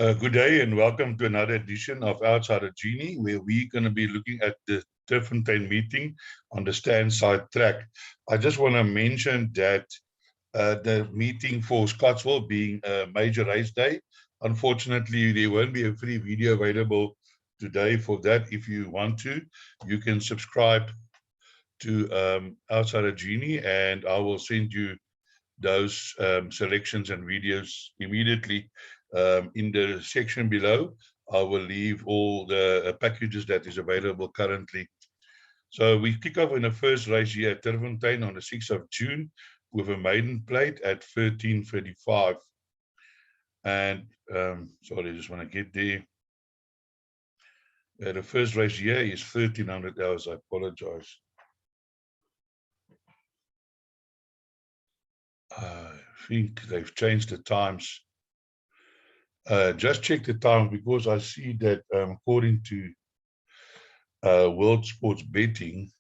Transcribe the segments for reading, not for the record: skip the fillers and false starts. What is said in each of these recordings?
Good day and welcome to another edition of Outsider Genie, where we're going to be looking at the Turffontein meeting on the stand side track. I just want to mention that the meeting for Scottsville being a major race day, unfortunately, there won't be a free video available today for that. If you want to, you can subscribe to Outsider Genie and I will send you those selections and videos immediately. In the section below, I will leave all the packages that is available currently. So we kick off in the first race here at Turffontein on the 6th of June with a maiden plate at 13:35. And sorry, I just want to get there. The first race here is 1300 hours. I apologize. I think they've changed the times. Just check the time because I see that according to World Sports Betting,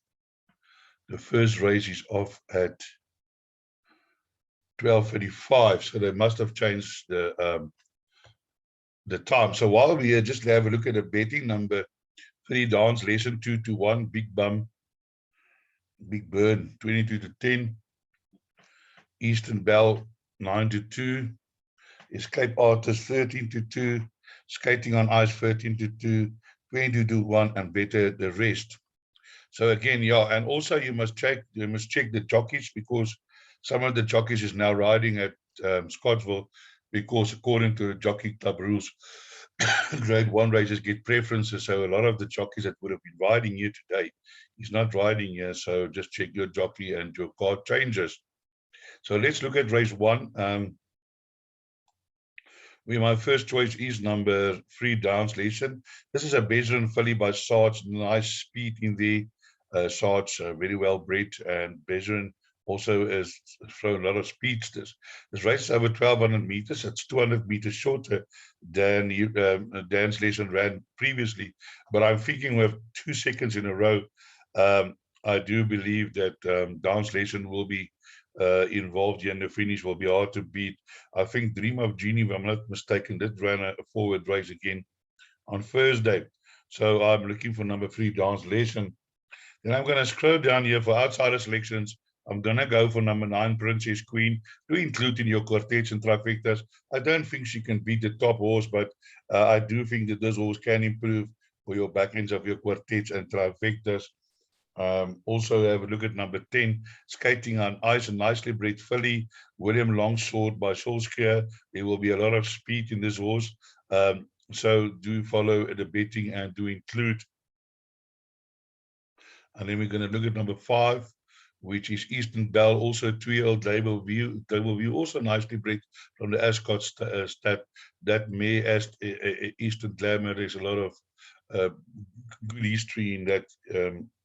the first race is off at 12:35, so they must have changed the time. So while we just have a look at the betting, number 3 dance lesson 2-1, Big Bum, Big Burn 22-10, Eastern Bell 9-2, Escape Artist 13-2, Skating on Ice 13-2, 20-1, and Better the Rest. So again, yeah, and also you must check the jockeys, because some of the jockeys is now riding at Scottsville, because according to the Jockey Club rules, Grade 1 races get preferences. So a lot of the jockeys that would have been riding here today is not riding here. So just check your jockey and your card changes. So let's look at race 1. Where my first choice is number 3, Dance Lesson. This is a Bezerin filly by Sarge. Nice speed in there. Sarge very well bred, and Bezerin also has thrown a lot of speedsters. This race is over 1200 meters. It's 200 meters shorter than Dance Lesson ran previously. But I'm thinking with 2 seconds in a row, I do believe that Dance Lesson will be involved here in the finish, will be hard to beat. I think Dream of Genie, if I'm not mistaken, did run a forward race again on Thursday. So I'm looking for number 3, Dance Lesson. Then I'm going to scroll down here for outsider selections. I'm going to go for number 9, Princess Queen, to include in your quartets and trifectas. I don't think she can beat the top horse, but I do think that this horse can improve for your back ends of your quartets and trifectas. Also have a look at number 10, Skating on Ice, a nicely bred filly, William Longsword by Solskjaer. There will be a lot of speed in this horse. So do follow the betting and do include. And then we're going to look at number 5, which is Eastern Bell, also 2-year-old Global View, also nicely bred from the Ascot stat. That may as Eastern Glamour. There's a lot of good history in that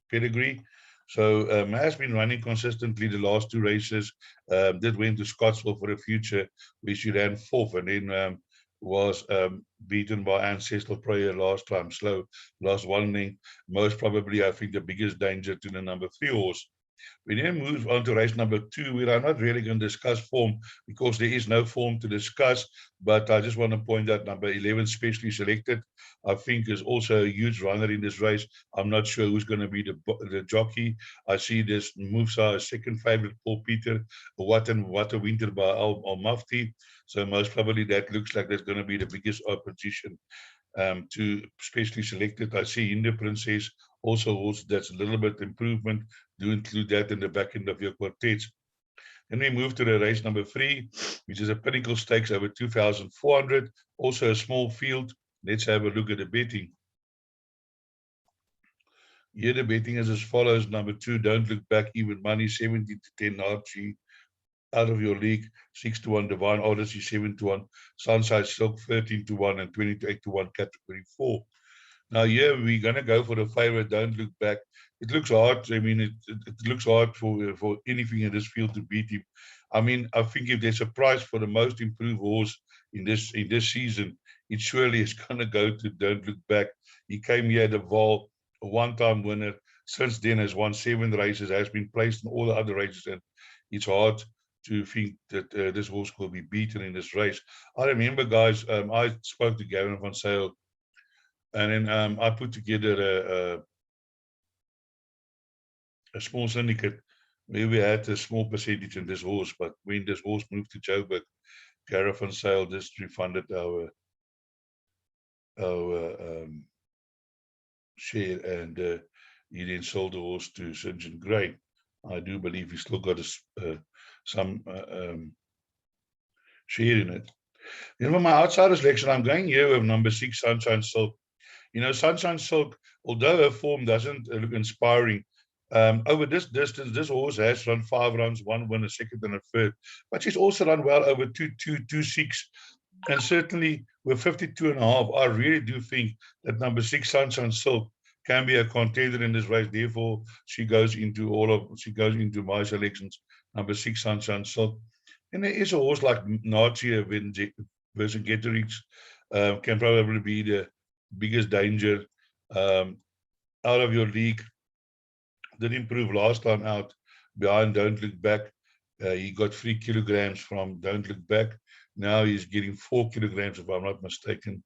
pedigree. So has been running consistently the last 2 races. Did went to Scottsville for the future, where she ran 4th, and then was beaten by Ancestral Prayer last time, slow, last 1 length. Most probably, I think, the biggest danger to the number 3 horse. We then move on to race number 2, where I'm not really going to discuss form because there is no form to discuss, but I just want to point out number 11, Specially Selected. I think is also a huge runner in this race. I'm not sure who's going to be the jockey. I see this Musa, a second favorite, Paul Peter, What a Winter by Al Mufti. So most probably that looks like that's going to be the biggest opposition to Specially Selected. I see In the Princess also that's a little bit improvement. Do include that in the back end of your quartets. Then we move to the race number 3, which is a Pinnacle Stakes over 2,400, also a small field. Let's have a look at the betting. Here the betting is as follows. Number 2, Don't Look Back, even money, 70-10 Archie, out of your league, 6-1 Divine Odyssey, 7-1 Sunshine Silk, 13-1, and 20-8-1 category 4. Now here we're going to go for the favorite, Don't Look Back. It looks hard. I mean, it looks hard for anything in this field to beat him. I mean, I think if there's a prize for the most improved horse in this season, it surely is going to go to Don't Look Back. He came here at the Val, a 1-time winner. Since then has won 7 races, has been placed in all the other races, and it's hard to think that this horse will be beaten in this race. I remember, guys, I spoke to Gavin van Zyl, and then I put together a small syndicate where we had a small percentage in this horse, but when this horse moved to Joburg, Gavin van Zyl just refunded our share, and he then sold the horse to St. John Gray. I do believe he still got some share in it. Then for my outsider selection, I'm going here with number 6, Sunshine Silk. You know, Sunshine Silk, although her form doesn't look inspiring, over this distance, this horse has run 5 runs, 1 win, a second and a third. But she's also run well over 2.6. And certainly with 52.5, I really do think that number 6, Sunshine Silk, can be a contender in this race. Therefore, she goes into my selections. Number 6, Sunshine Silk. And there is a horse like Nazi versus Getterich, can probably be the biggest danger out of your league. Did improve last time out behind Don't Look Back. He got 3 kilograms from Don't Look Back. Now he's getting 4 kilograms, if I'm not mistaken.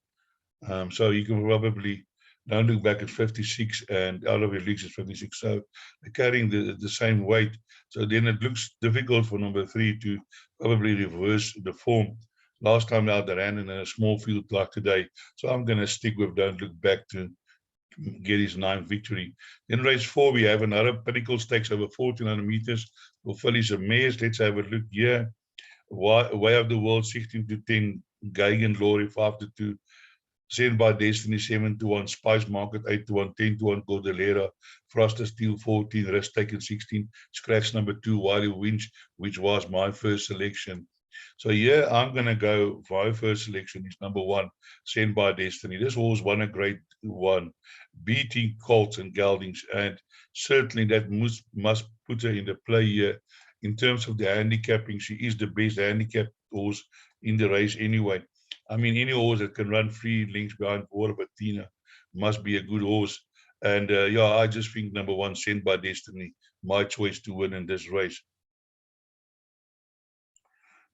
So you can probably Don't Look Back at 56, and out of your leagues is 56. So they're carrying the same weight. So then it looks difficult for number 3 to probably reverse the form. Last time out, they ran in a small field like today. So I'm going to stick with Don't Look Back to get his 9th victory. Then race 4, we have another Pinnacle Stakes over 1,400 meters for fillies and mares. Let's have a look here. Way of the World 16-10, Geigen Glory 5-2, Sent by Destiny 7-1, Spice Market 8-1, 10-1, Cordillera, Froster Steel 14, Risk Taken 16, Scratch number 2, Wiley Winch, which was my first selection. So here I'm going to go for my first selection is number 1, Sent by Destiny. This horse won a great one, beating Colts and Geldings, and certainly that must put her in the play here. In terms of the handicapping, she is the best handicapped horse in the race anyway. I mean, any horse that can run 3 lengths behind Paula Bettina must be a good horse. And yeah, I just think number 1, Sent by Destiny, my choice to win in this race.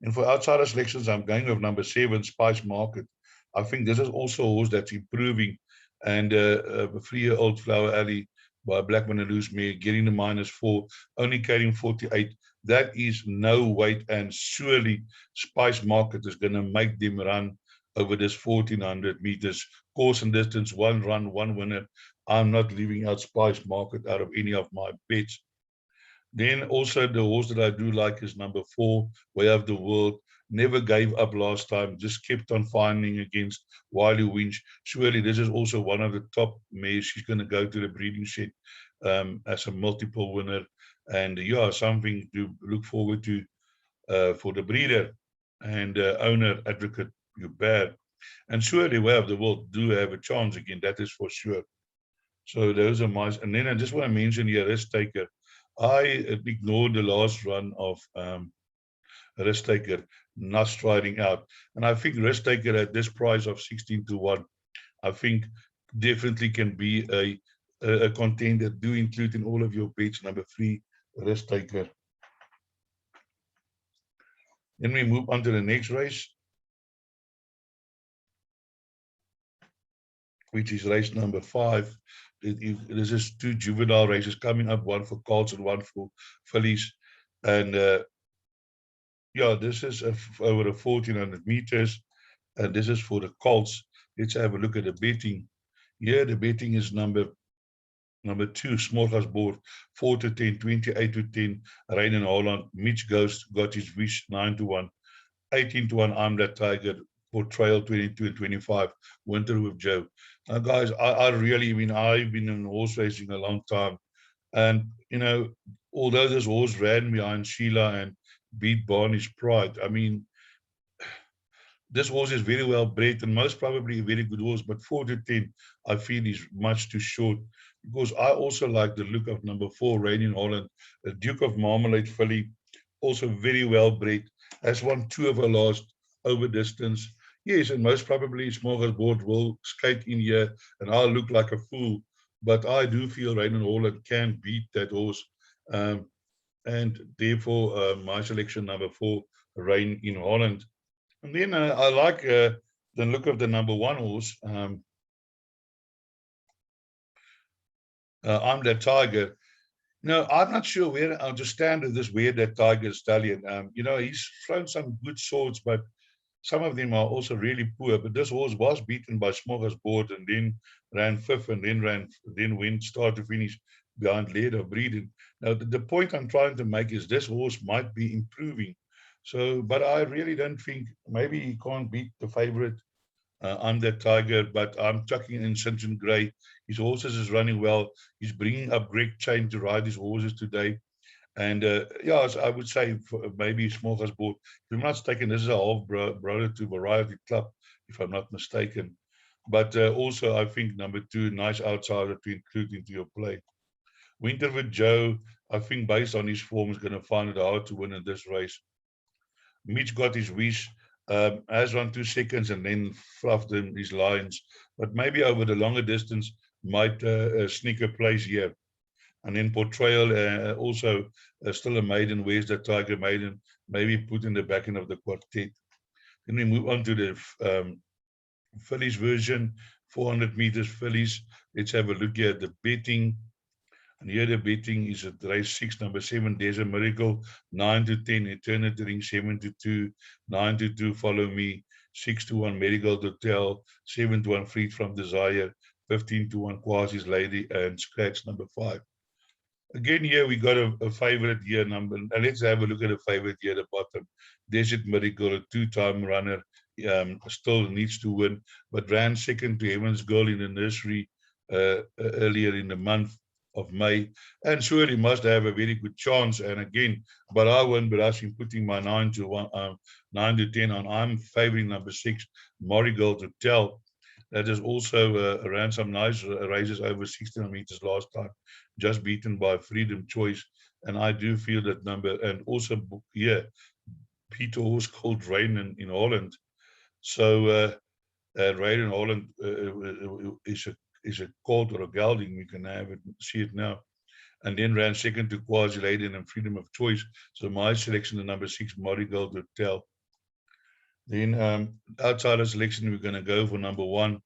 And for outsider selections, I'm going with number 7, Spice Market. I think this is also a horse that's improving. And a 3-year-old Flower Alley by Blackman and Loose Mare, getting the -4, only carrying 48. That is no weight, and surely Spice Market is going to make them run over this 1,400 meters. Course and distance, 1 run, 1 winner. I'm not leaving out Spice Market out of any of my bets. Then also the horse that I do like is number 4, Way of the World. Never gave up last time, just kept on finding against Wiley Winch. Surely this is also one of the top mares. She's going to go to the breeding shed as a multiple winner. And yeah, something to look forward to for the breeder and owner, advocate, Hubert. And surely Way of the World do have a chance again, that is for sure. So those are my, and then I just want to mention here, Risk Taker. I ignored the last run of Risk Taker not striding out. And I think Risk Taker at this price of 16-1, I think definitely can be a contender. Do include in all of your bets number 3, Risk Taker. Then we move on to the next race, which is race number 5. This is 2 juvenile races coming up, 1 for colts and 1 for fillies. And yeah, this is over 1,400 meters, and this is for the colts. Let's have a look at the betting. Here, the betting is number 2, Smorgasbord, 4-10, 28-10, Rain in Holland, Mitch Ghost, got his wish, 9-1, 18-1, I'm That Tiger, for Trail 22 and 25, Winter with Joe. Now, guys, I really, I've been in horse racing a long time, and you know, although this horse ran behind Sheila and beat Barney's Pride, I mean, this horse is very well bred and most probably a very good horse, but 4-10, I feel is much too short, because I also like the look of number 4, Rain in Holland, a Duke of Marmalade filly, also very well bred, has won 2 of her last over distance. Yes, and most probably Smorgasbord will skate in here and I'll look like a fool, but I do feel Rain in Holland can beat that horse. and therefore my selection number 4, Rain in Holland. And then I like the look of the number 1 horse. I'm That Tiger. No, I'm not sure where I understand this where That Tiger stallion. He's thrown some good swords, but some of them are also really poor. But this horse was beaten by Smorgasbord and then ran fifth and then went start to finish behind Leader Breeden. Now, the point I'm trying to make is this horse might be improving. So, but I really don't think maybe he can't beat the favorite. I'm That Tiger, but I'm chucking in Sinton Gray. His horses is running well. He's bringing up Greg Chain to ride his horses today. And yeah, so I would say maybe Smorgasbord. If I'm not mistaken, this is a half brother to Variety Club, if I'm not mistaken. But also, I think number 2, nice outsider to include into your play. Winter with Joe, I think based on his form, is going to find it hard to win in this race. Mitch got his wish, has run 2 seconds and then fluffed his lines. But maybe over the longer distance, might sneak a place here. And then Portrayal, also still a maiden. Where's That Tiger maiden? Maybe put in the back end of the quartet. Then we move on to the fillies version, 400 meters fillies. Let's have a look here at the betting. And here the betting is at race 6, number 7, There's a Miracle, 9 to 10, Eternity Ring, 7 to 2, 9 to 2, Follow Me, 6 to 1, Marigold Hotel, 7 to 1, Freed from Desire, 15 to 1, Quasi's Lady, and scratch number 5. Again, here we got a favorite here number. And let's have a look at a favorite here at the bottom. Desert Miracle, a 2-time runner, still needs to win, but ran second to Heaven's Girl in the nursery earlier in the month of May, and surely must have a very good chance. And again, but I won't be rushing, putting my 9 to 10 on. I'm favoring number 6, Marigold Hotel. That is also ran some nice races over 16 meters last time, just beaten by Freedom Choice. And I do feel that number, and also here, Peter horse called Rain in Holland. So Rain in Holland is a colt or a gelding. We can have it, see it now. And then ran second to Quasi Lady and Freedom of Choice. So my selection, the number 6, Marigold Hotel. Then outside of selection, we're going to go for number 1,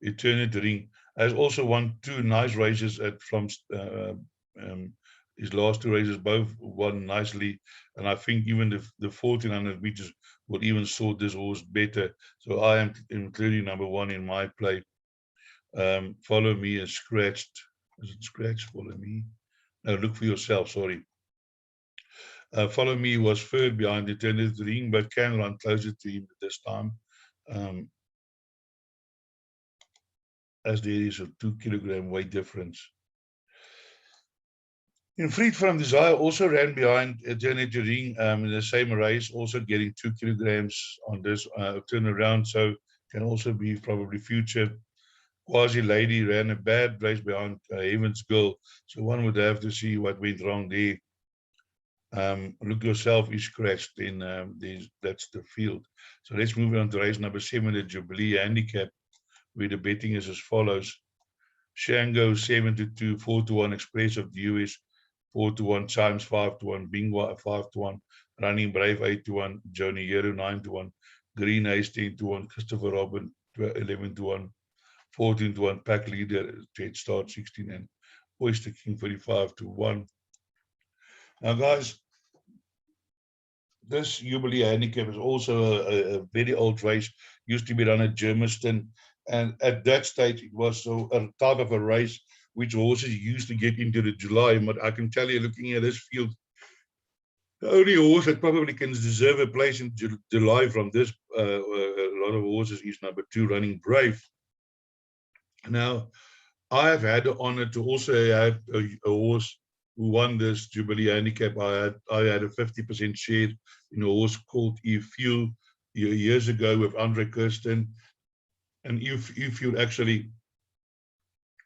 Eternity Ring. Has also won 2 nice races from his last 2 races, both won nicely. And I think even the 1400 meters would even sort this horse better. So I am including number 1 in my play. Follow Me is scratched. Is it scratched? Follow Me. No, Look For Yourself, sorry. Follow Me was third behind Eternity Ring, but can run closer to him this time. As there is a 2 kilogram weight difference. In Freed from Desire also ran behind Eternity Ring in the same race, also getting 2 kilograms on this turnaround, so can also be probably future. Quasi Lady ran a bad race behind Heaven's Girl, so one would have to see what went wrong there. Look Yourself is scratched in that's the field. So let's move on to race number 7, the Jubilee Handicap, where the betting is as follows. Shango 7 to 2, 4 to 1, Express of the US 4 to 1, Chimes 5 to 1, Bingwa 5 to 1, Running Brave 8 to 1, Johnny Hero 9 to 1, Green Ace 10 to 1, Christopher Robin 11 to 1, 14 to 1, Pack Leader Jet Start 16, and Oyster King 45 to 1. Now, guys, this Jubilee Handicap is also a very old race. Used to be run at Germiston, and at that stage it was a type of a race which horses used to get into the July. But I can tell you, looking at this field, the only horse that probably can deserve a place in July from this a lot of horses is number 2, Running Brave. Now, I have had the honor to also have a horse who won this Jubilee Handicap. I had a 50% share in a horse called E-Fuel years ago with Andre Kirsten. And E-Fuel actually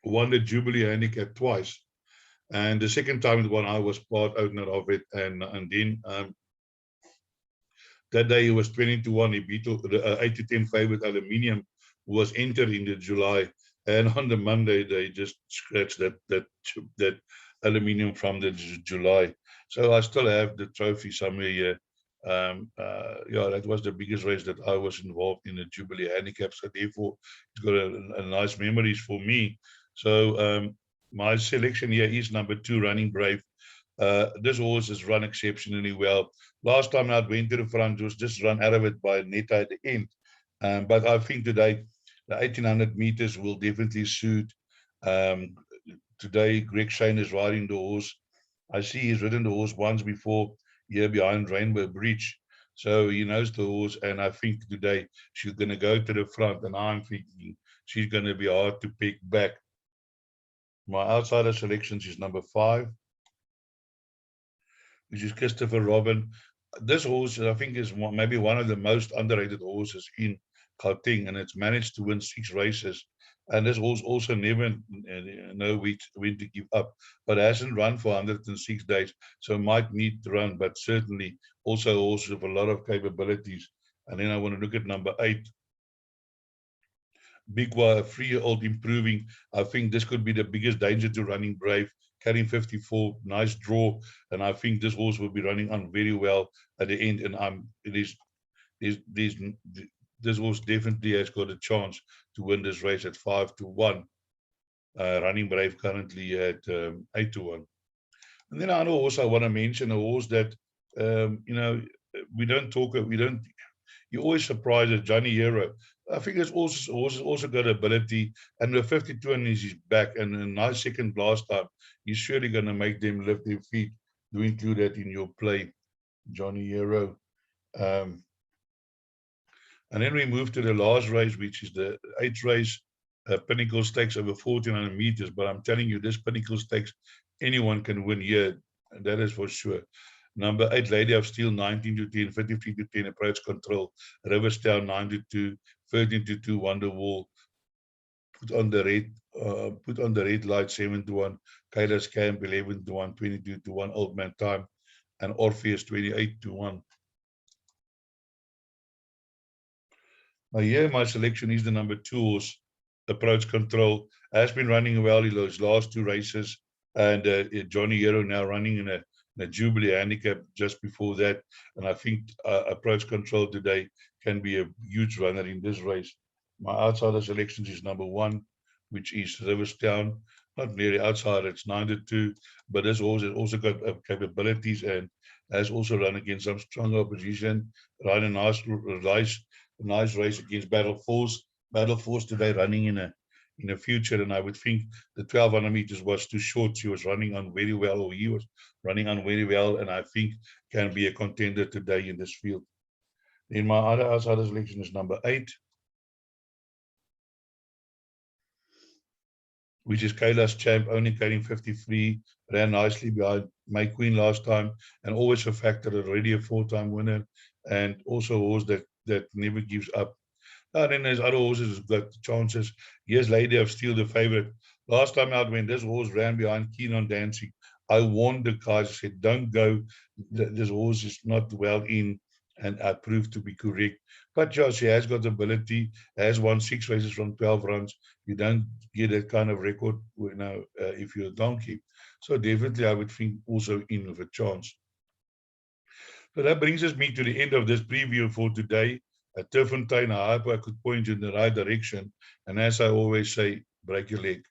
won the Jubilee Handicap twice. And the second time it won, I was part owner of it. And then that day he was 20 to 1. He beat the 8 to 10 favorite Aluminium, who was entered in the July. And on the Monday, they just scratched that aluminium from the July. So I still have the trophy somewhere here. Yeah, that was the biggest race that I was involved in, the Jubilee Handicap. So therefore, it's got a nice memories for me. So my selection here is number 2, Running Brave. This horse has run exceptionally well. Last time I went to the front, was just run out of it by Netta at the end. But I think today, the 1800 meters will definitely suit. Um, Today, Greg Shane is riding the horse. I see he's ridden the horse once before here behind Rainbow Bridge. So he knows the horse, and I think today she's going to go to the front, and I'm thinking she's going to be hard to pick back. My outsider selections is number 5, which is Christopher Robin. This horse, I think, is maybe one of the most underrated horses in Gauteng, and it's managed to win 6 races. And this horse also never know when to give up, but hasn't run for 106 days, so might need to run, but certainly also a horse with a lot of capabilities. And then I want to look at number 8, Big Wa, a 3-year-old improving. I think this could be the biggest danger to Running Brave. Carrying 54, nice draw, and I think this horse will be running on very well at the end. And this horse definitely has got a chance to win this race at 5-1. Running Brave currently at 8-1. And then another horse I want to mention, a horse that you're always surprised at Johnny Hero. I think it's also got ability, and with 52 and his back and a nice second last time, he's surely going to make them lift their feet. Do include that in your play, Johnny Hero. And then we move to the last race, which is the 8th race, Pinnacle Stakes over 1400 meters. But I'm telling you, this Pinnacle Stakes, anyone can win here, and that is for sure. Number 8, Lady of Steel, 19-10, 53-10, Approach Control, Riverstown, 9-2, 13-2, Wonderwall, put on the red light, 7-1, Kaila's Camp, 11-1, 22-1, Old Man Time, and Orpheus, 28-1. Now here my selection is the number 2 horse, Approach Control. Has been running well in those last 2 races, and Johnny Hero now running in a Jubilee handicap just before that. And I think Approach Control today can be a huge runner in this race. My outsider selections is number 1, which is Riverstown. Not really outsider, it's 9-2, but this horse has also got capabilities and has also run against some strong opposition. Run a nice race against Battle Force. Battle Force today running in a future, and I would think the 1200 meters was too short. She was running on very well, or he was running on very well, and I think can be a contender today in this field. Then my other outsider selection is number 8, which is Kaila's Champ, only carrying 53, ran nicely behind My Queen last time, and always a factor, already a 4-time winner, and also a horse that never gives up. And then there's other horses who've got chances. Here's Lady of Steel, the favorite. Last time out, when this horse ran behind Keen on Dancing, I warned the guys, I said, don't go. This horse is not well in, and I proved to be correct. But yeah, she has got ability, has won 6 races from 12 runs. You don't get that kind of record if you're a donkey. So definitely, I would think also in with a chance. So that brings me to the end of this preview for today. At Turffontein, I hope I could point you in the right direction. And as I always say, break your leg.